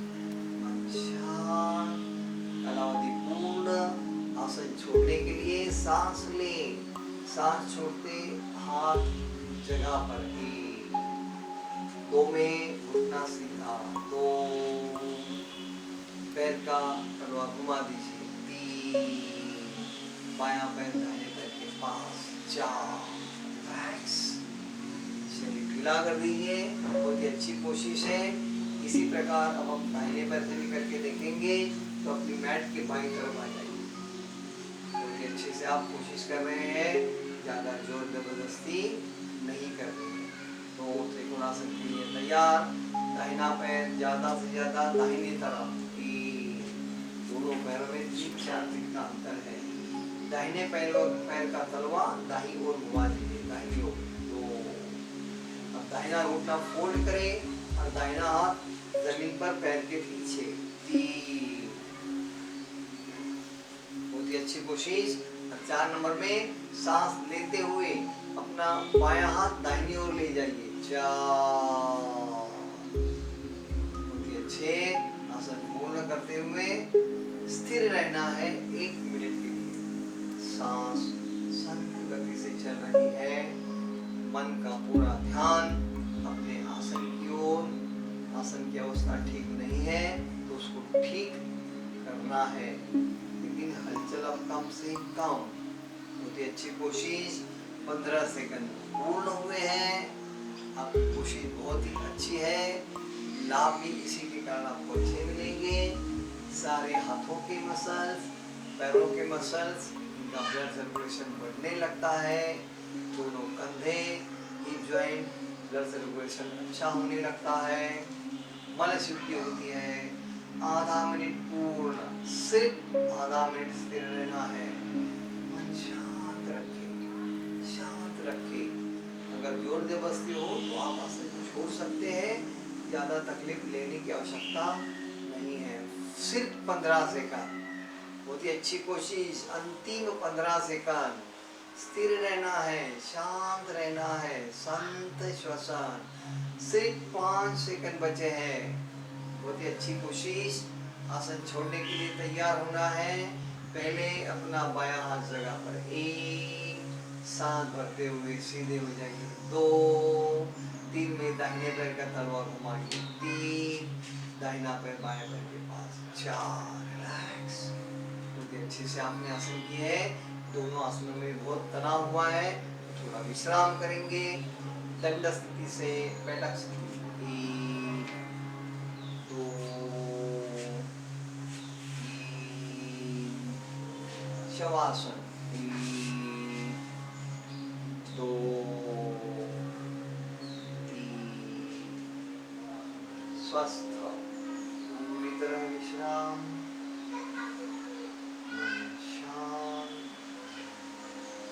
शांत, कालावधि पूर्ण। आसन छोड़ने के लिए सांस लें। सांस छोड़ते हाथ जगह पर। 1, 2 में घुटना सीधा। 2, पैर का तलवा घुमा दीजिए। 3, बायां पैर दाहिने पैर के पास। 4, रिलैक्स। शरीर ढीला कर दीजिए। बहुत ही अच्छी कोशिश है। इसी प्रकार अब हम दाहिने पैर से भी करके देखेंगे। तो अपनी मैट के बाईं तरफ आ जाइए। बहुत ही अच्छे से आप कोशिश कर रहे हैं, ज्यादा जोर जबरदस्ती नहीं कर रहे हैं। तो त्रिकोणासन के लिए तैयार। दाहिना पैर ज्यादा से ज्यादा दाहिनी तरफ। दोनों पैरों में 3-4 फीट का अंतर है। दाहिने पैर का तलवा दाहिनी ओर घुमा दीजिए, दाहिनी ओर। 2, अब दाहिना घुटना फोल्ड करें और दाहिना हाथ जमीन पर पैर के पीछे। 3, बहुत ही अच्छी कोशिश। 4 नंबर में सांस लेते हुए अपना बायां हाथ दाहिनी ओर ले जाइए। 4, बहुत ही अच्छे। आसन पूर्ण करते हुए स्थिर रहना है 1 मिनट के लिए। सांस शांत गति से चल रही है। मन का पूरा ध्यान अपने आसन की ओर। आसन की अवस्था ठीक नहीं है तो उसको ठीक करना है, लेकिन हलचल अब कम से कम। बहुत ही अच्छी कोशिश। 15 सेकंड पूर्ण हुए हैं। आपकी कोशिश बहुत ही अच्छी है। लाभ भी इसी के कारण आपको अच्छे मिलेंगे। सारे हाथों के मसल्स, पैरों के मसल्स, इनका ब्लड सर्कुलेशन बढ़ने लगता है। दोनों कंधे, हिप जॉइंट, ब्लड सर्कुलेशन अच्छा होने लगता है। मल शुद्धि होती है। आधा मिनट पूर्ण, सिर्फ आधा मिनट स्थिर रहना है। मन शांत रखें, शांत रखें। अगर जोर जबरदस्ती हो तो आप आसन को छोड़ सकते हैं। ज्यादा तकलीफ लेने की आवश्यकता नहीं है। सिर्फ 15 सेकंड, बहुत ही अच्छी कोशिश। अंतिम 15 सेकंड स्थिर रहना है, शांत रहना है, शांत श्वसन। सिर्फ 5 सेकंड बचे हैं, बहुत ही अच्छी कोशिश। आसन छोड़ने के लिए तैयार होना है। पहले अपना बायां हाथ जगह पर, 1 सांस भरते हुए सीधे हो जाइए, 2 3 में दाहिने पैर का तलवा घुमाइए, 3 दाहिना पैर बाएं पैर के पास, 4 रिलैक्स। बहुत ही अच्छे से आपने आसन किए हैं। दोनों आसनों में बहुत तनाव हुआ है, तो थोड़ा विश्राम करेंगे। दंड स्थिति से बैठक स्थिति, 1 2 3, शवासन, 1 2 3, स्वस्थ पूरी तरह विश्राम, शांत,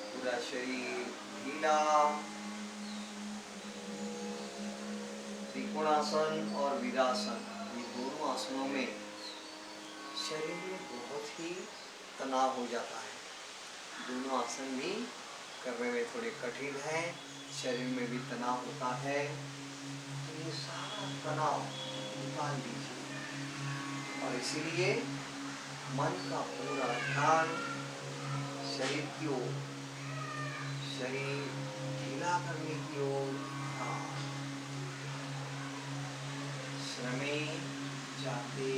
पूरा शरीर ढीला। त्रिकोणासन और वीरासन, ये दोनों आसनों में शरीर में बहुत ही तनाव हो जाता है। दोनों आसन भी करने में थोड़े कठिन है, शरीर में भी तनाव होता है। तो ये सारा तनाव निकाल दीजिए और इसीलिए मन का पूरा ध्यान शरीर की ओर, शरीर ढीला करने की ओर। श्रमे जाते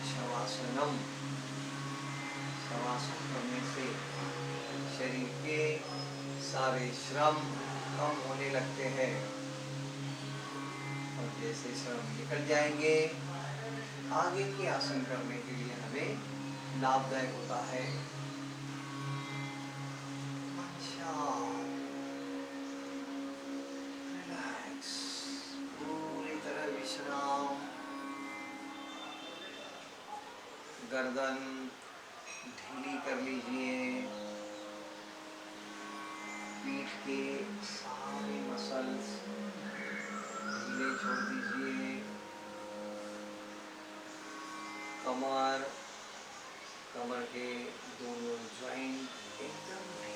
शवासनम, शवासन करने से शरीर के सारे श्रम कम होने लगते हैं और जैसे श्रम निकल जाएंगे, आगे के आसन करने के लिए हमें लाभदायक होता है। रिलैक्स, पूरी तरह विश्राम। गर्दन ढीली कर लीजिए, पीठ के सारे मसल्स ढीले छोड़ दीजिए, कमर, कमर के दोनों जॉइंट एकदम ढीले।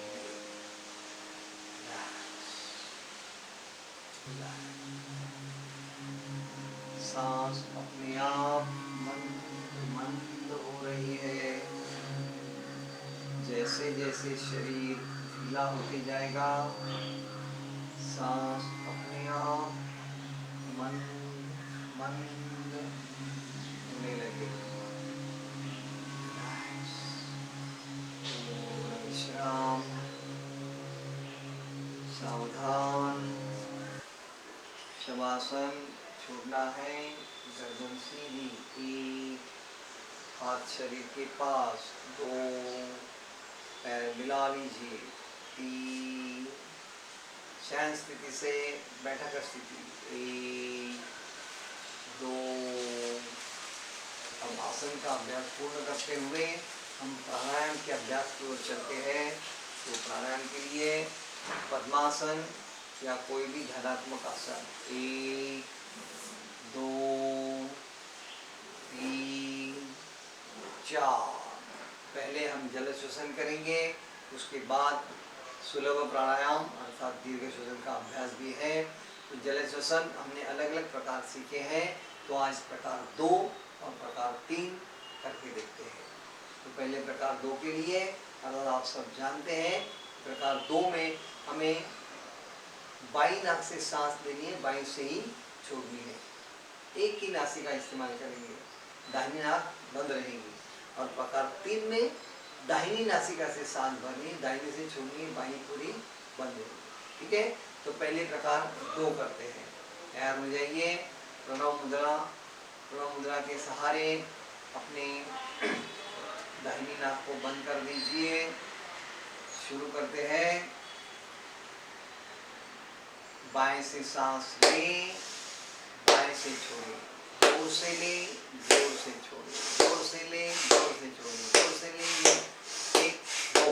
सांस अपने आप मंद हो रही है। जैसे जैसे शरीर ढीला होते जाएगा, सांस अपने आप मंद होने लगेगी। विश्राम, सावधान। शवासन छोड़ना है, गर्दन सीधी, 1 हाथ शरीर के पास, 2 पैर मिला लीजिए, 3 शयन स्थिति से बैठक स्थिति, 1 2। अब आसन का अभ्यास पूर्ण करते हुए हम प्राणायाम के अभ्यास की ओर चलते हैं। तो प्राणायाम के लिए पद्मासन या कोई भी ध्यानात्मक आसन, 1 2 3 4। पहले हम जल श्वसन करेंगे, उसके बाद सुलभ प्राणायाम अर्थात दीर्घ श्वसन का अभ्यास भी है। तो जल श्वसन हमने अलग अलग प्रकार सीखे हैं, तो आज प्रकार 2 और प्रकार 3 करके देखते हैं। तो पहले प्रकार 2 के लिए, अगर आप सब जानते हैं, प्रकार 2 में हमें बाईं नाक से सांस लेनी है, बाईं से ही छोड़नी है। एक ही नासिका इस्तेमाल करेंगे, दाहिनी नाक बंद रहेगी। और प्रकार 3 में दाहिनी नासिका से सांस भरनी है, दाहिनी से छोड़नी है, बाईं पूरी बंद रहेगी। ठीक है, तो पहले प्रकार 2 करते हैं। तैयार हो जाइए। प्रणव मुद्रा के सहारे अपने दाहिनी नाक को बंद कर दीजिए। शुरू करते हैं। बाएं से सांस लें, बाएं से छोड़ें, जोर से लें, जोर से छोड़ें, जोर से लें, जोर से छोड़ें, जोर से लें। 1 2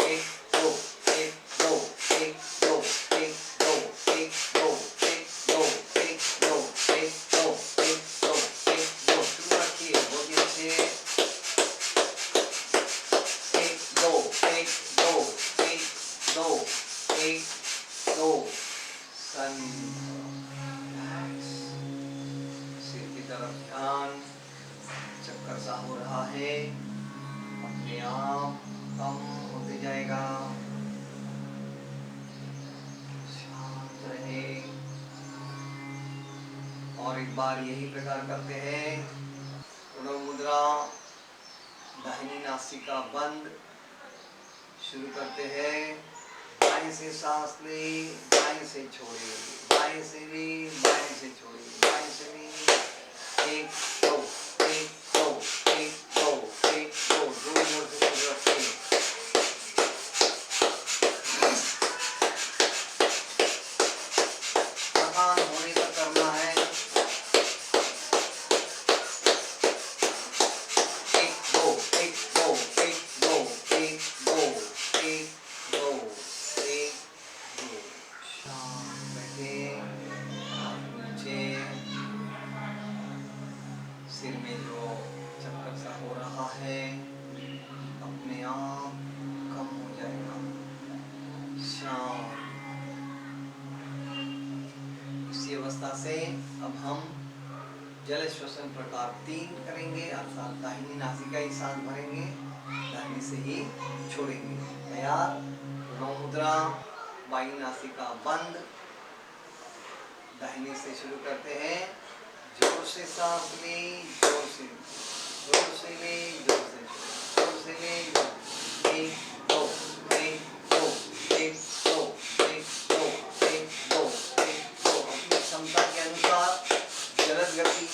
1 2 1 2 1 2 1 2 1 2 1 2 1 2 1 2 1 2 1 2। शुरू रखिए, बहुत ही अच्छे। सा हो रहा है, अपने आप कम होते जाएगा। शांत रहे और एक बार यही प्रकार करते हैं। प्रणव मुद्रा, दाहिनी नासिका बंद, शुरू करते हैं। बाएं से सांस ले, बाएं से छोड़े, बाएं से ले, बाएं से छोड़े, बाएं से ले। 1 2 1 2 1 2 1 2, जोर जोर से शुरू रखते हैं। थकान होने तक करना है। 1 2 1 2 1 2 1 2 1 2 1 2। शांत बैठे, नीचे सिर में जो चक्कर सा हो रहा है अपने आप कम हो जाएगा। शांत। इसी अवस्था से अब हम जल श्वसन प्रकार 3 करेंगे, अर्थात दाहिनी नासिका ही सांस भरेंगे, दाहिनी से ही छोड़ेंगे। तैयार? प्रणव मुद्रा, बाईं नासिका बंद, दाहिनी से शुरू करते हैं। जोर से सांस ले, जोर से ले, जोर से ले, जोर से छोड़े, जोर से ले। 1 2 1 2 1 2 1 2 1 2 1 2। अपनी क्षमता के अनुसार जलद गति,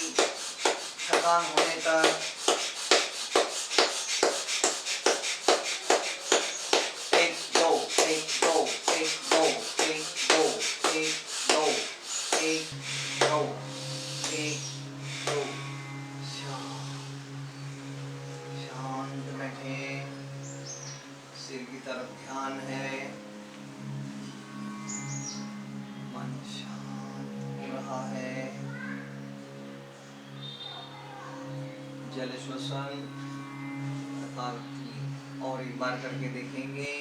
थकान होने तक। 1 2 1 2 1 2 1 2 1 2 1 2 1 2। शांत बैठे, सिर की तरफ ध्यान है, मन शांत हो रहा है। जल श्वसन प्रकार 3 और एक बार करके देखेंगे।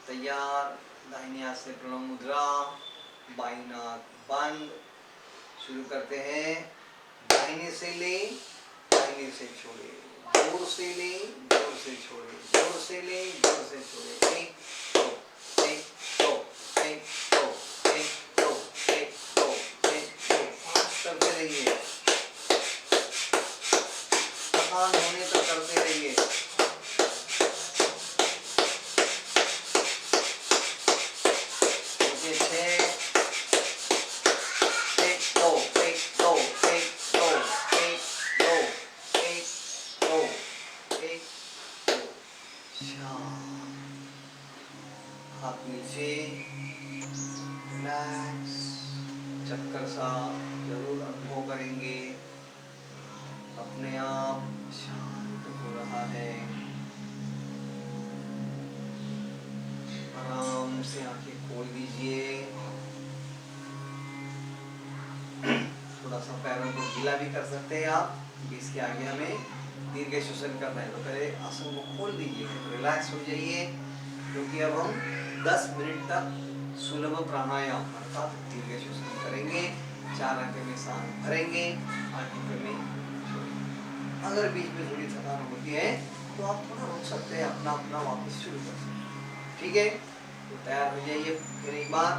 तैयार? दाहिनी हाथ से प्रणव मुद्रा, बाईं नाक बंद, शुरू करते हैं। दाहिने से ले, दाहिने से छोड़े, जोर से ले, जोर से छोड़े, जोर से ले, जोर से छोड़े। 1 2 1 2 1 2 1 2 1 2 1 2। फास्ट करते रहिए, थकान होने तक करते रहिए। ओके, 6 1 2 1 2 1 2 1 2 1 2 1 2। शांत। हाथ नीचे, रिलैक्स। चक्कर सा जरूर अनुभव करेंगे, अपने आप शांत हो रहा है। आराम से आंखें खोल दीजिए। थोड़ा सा पैरों को गीला भी कर सकते हैं आप, इसके आगे हमें दीर्घ श्वसन करना है, तो पहले आसन को खोल दीजिए, रिलैक्स हो जाइए, क्योंकि अब हम 10 मिनट तक सुलभ प्राणायाम अर्थात दीर्घ श्वसन करेंगे। 4 आंखें में सांस भरेंगे, 8 आंखें में छोड़ेंगे। अगर बीच में थोड़ी थकान होती है तो आप थोड़ा रुक सकते हैं, अपना अपना वापस शुरू कर सकते हैं। ठीक है, तो तैयार हो जाइए। फिर एक बार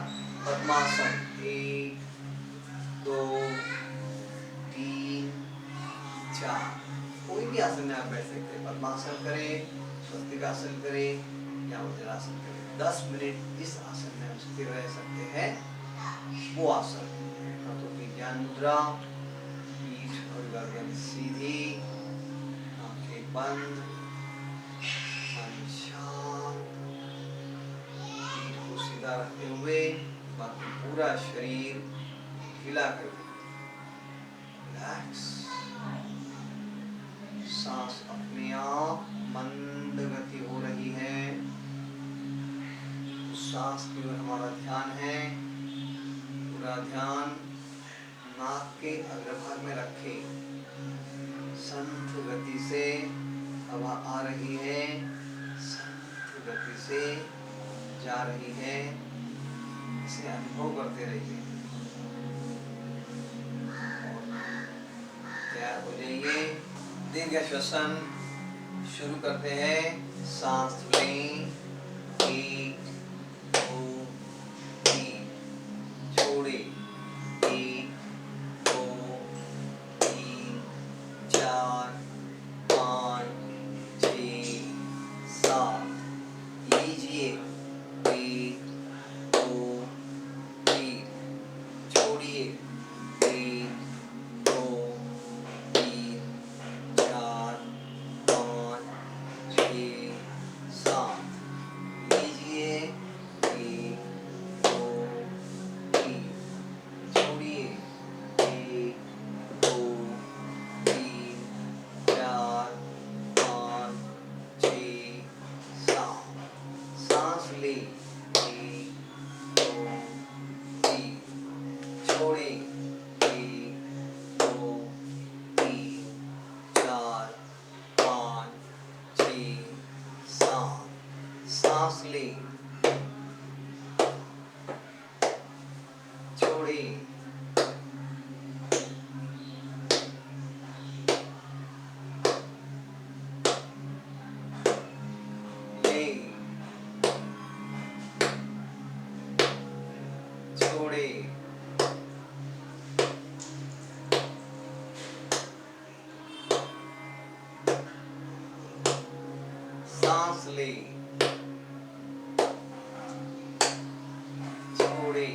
पद्मासन, 1 2 3 4। कोई भी आसन में आप बैठ सकते हैं। पद्मासन करें, स्वस्तिकासन करें या वज्रासन करें। 10 मिनट जिस आसन में हम स्थिर रह सकते हैं वो आसन। हाथों की ज्ञान मुद्रा, पीठ और गर्दन सीधी, आंखें बंद, मन शांत, पीठ को सीधा रखते हुए बाकी पूरा शरीर ढीला कर दें। रिलैक्स। सांस अपने आप मंद गति हो रही है, सांस की ओर हमारा ध्यान है। पूरा ध्यान नाक के अग्रभाग में रखें। संत गति से हवा आ रही है, संत गति से जा रही है, इसे अनुभव करते रहिए। तैयार हो जाइए। दीर्घ श्वसन शुरू करते हैं। सांस लें, 1 2 3, छोड़े, 1 2 3 4 5 6 7, लीजिए, 1 2 3, छोड़िए, 1 2 3 4 5 6 7, लीजिए, 1 2 3, छोड़िए, 1 2 3 4 5 6 7, सांस ले, 1 2 3, छोड़े, 1 2 3 4 5 6 7, सांस ले, छोड़े, ले, छोड़े, सांस ले, छोड़े,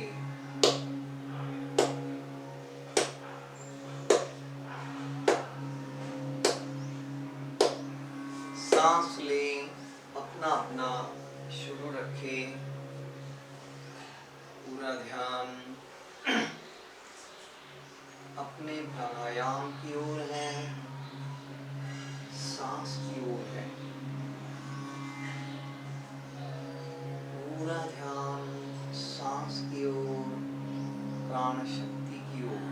सांस ले, अपना अपना शुरू रखें। पूरा ध्यान अपने प्राणायाम की ओर है, सांस की ओर है। पूरा ध्यान सांस की ओर, प्राण शक्ति की ओर।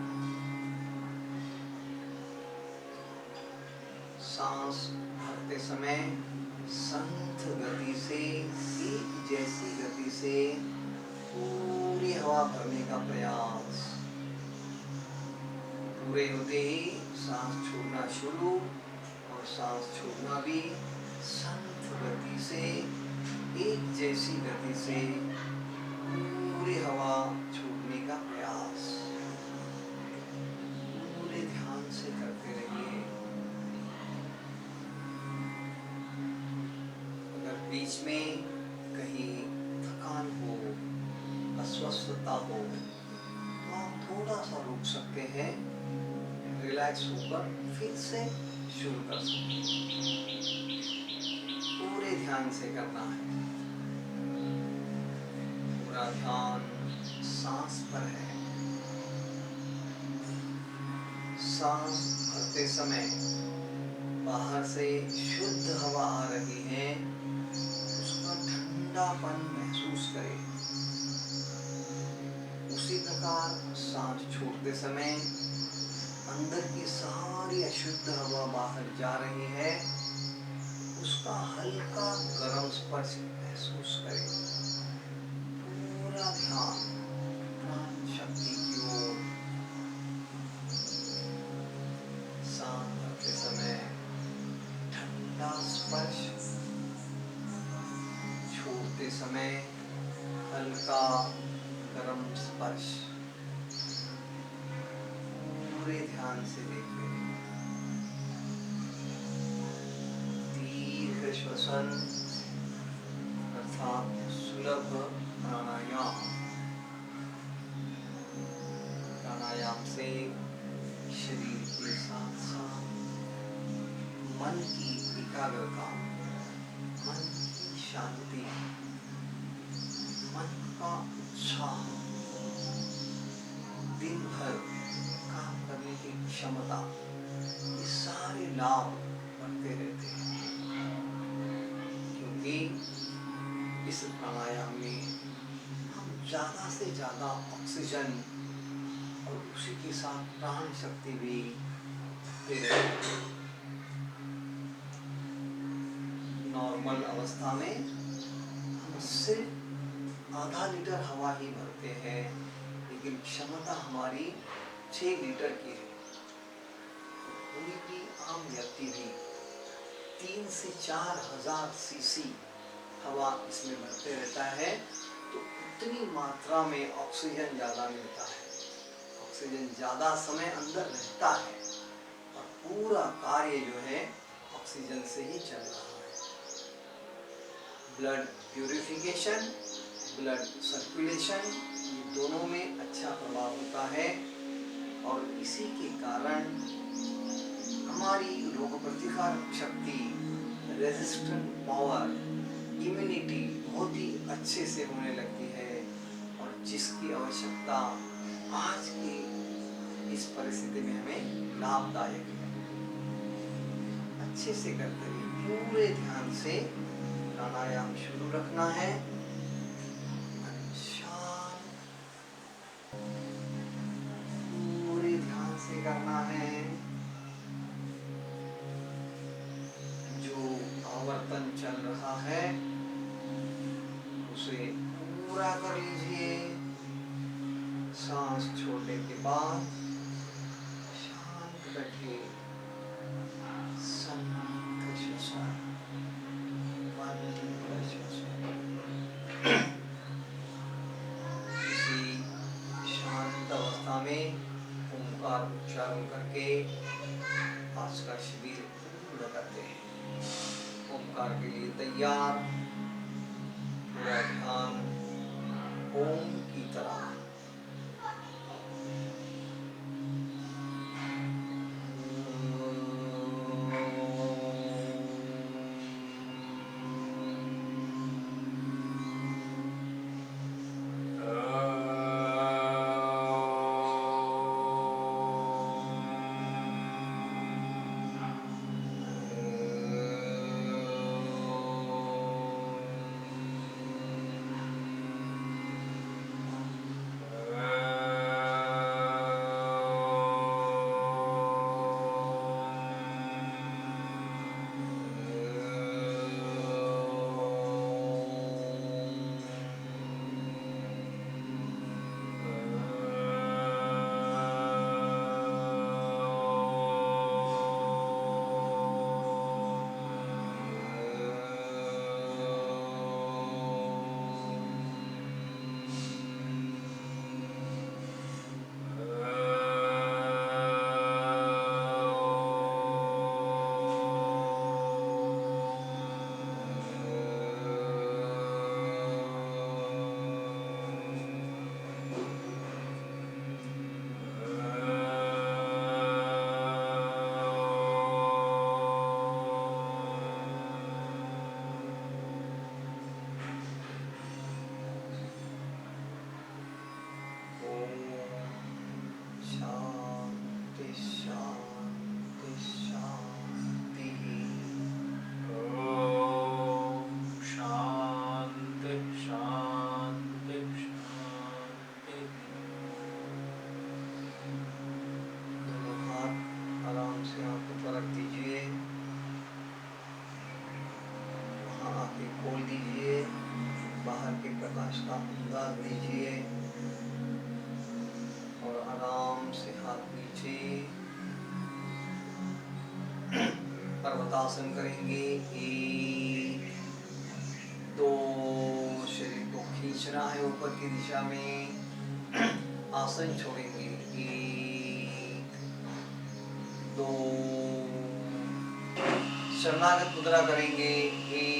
सांस भरते समय संथ गति से, एक जैसी गति से पूरी हवा भरने का प्रयास। पूरे होते ही सांस छोड़ना शुरू, और सांस छोड़ना भी संथ गति से, एक जैसी गति से पूरी हवा छोड़ने का प्रयास। पूरे ध्यान से करते रहिए। अगर बीच में कहीं थकान हो, अस्वस्थता हो, तो आप थोड़ा सा रुक सकते हैं, रिलैक्स होकर फिर से शुरू कर सकते हैं। पूरे ध्यान से करना है। पूरा ध्यान सांस पर है। सांस भरते समय बाहर से शुद्ध हवा आ रही है, उसका ठंडापन महसूस करें। उसी प्रकार सांस छोड़ते समय अंदर की सारी अशुद्ध हवा बाहर जा रही है, उसका हल्का गर्म स्पर्श महसूस करें। पूरा ध्यान प्राण शक्ति की ओर। सांस भरते समय ठंडा स्पर्श, छोड़ते समय हल्का गर्म स्पर्श। पूरे ध्यान से देखते हैं। दीर्घ श्वसन अर्थात सुलभ प्राणायाम। प्राणायाम से शरीर के साथ साथ मन की एकाग्रता, मन की शांति, मन का उत्साह, दिन भर काम करने की क्षमता, ये सारे लाभ बढ़ते रहते हैं। क्योंकि इस प्राणायाम में हम ज़्यादा से ज़्यादा ऑक्सीजन और उसी के साथ प्राण शक्ति भी दे रहे हैं। नॉर्मल अवस्था में हम सिर्फ आधा लीटर हवा ही भरते हैं, लेकिन क्षमता हमारी 6 लीटर की है। कोई भी आम व्यक्ति भी 3 से 4 हजार सीसी हवा इसमें भरते रहता है तो उतनी मात्रा में ऑक्सीजन ज़्यादा मिलता है, ऑक्सीजन ज़्यादा समय अंदर रहता है और पूरा कार्य जो है ऑक्सीजन से ही चल रहा है। ब्लड प्यूरिफिकेशन, ब्लड सर्कुलेशन, ये दोनों में अच्छा प्रभाव होता है और इसी के कारण हमारी रोग प्रतिकारक शक्ति, रेजिस्टेंट पावर, इम्यूनिटी बहुत ही अच्छे से होने लगती है और जिसकी आवश्यकता आज की इस परिस्थिति में हमें लाभदायक है। अच्छे से करते हुए पूरे ध्यान से प्राणायाम शुरू रखना है। शांत, पूरे ध्यान से करना है। जो आवर्तन चल रहा है उसे पूरा कर लीजिए। सांस छोड़ने के बाद शांत बैठिए। शांत श्वसन, बंद श्वसन। इसी शांत अवस्था में ओंकार उच्चारण करके आज का शिविर पूर्ण करते हैं। ओंकार के लिए तैयार, पूरा ध्यान ओम की तरह। खोल दीजिए, बाहर के प्रकाश का अंदाज लीजिए और आराम से हाथ नीचे पर्वतासन करेंगे। 1, 2, शरीर को खींचना है ऊपर की दिशा में। आसन छोड़ेंगे। 1, 2, शरणागत मुद्रा करेंगे। 1,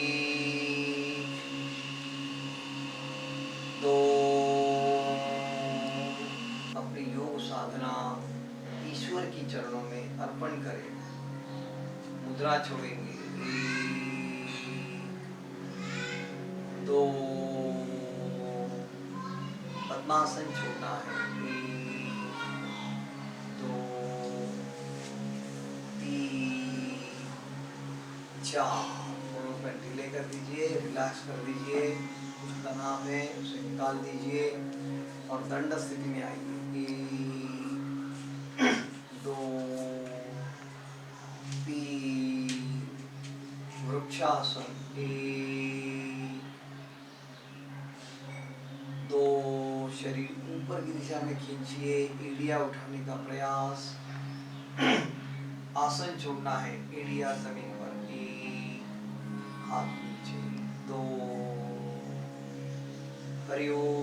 2, अपनी योग साधना ईश्वर की चरणों में अर्पण करें। मुद्रा छोड़ेंगे। 1, 2, पद्मासन छोड़ना है। 1, 2, 3, 4। दोनों पर ढीले कर दीजिए, रिलैक्स कर दीजिए। कुछ तनाव है उसे निकाल दीजिए और दंड स्थिति में आइए। 1, 2, 3, वृक्षासन। 1, 2, शरीर ऊपर की दिशा में खींचिए, एड़िया उठाने का प्रयास। आसन छोड़ना है, एड़ियां जमीन पर, 1 हाथ नीचे, 2, हरिओम।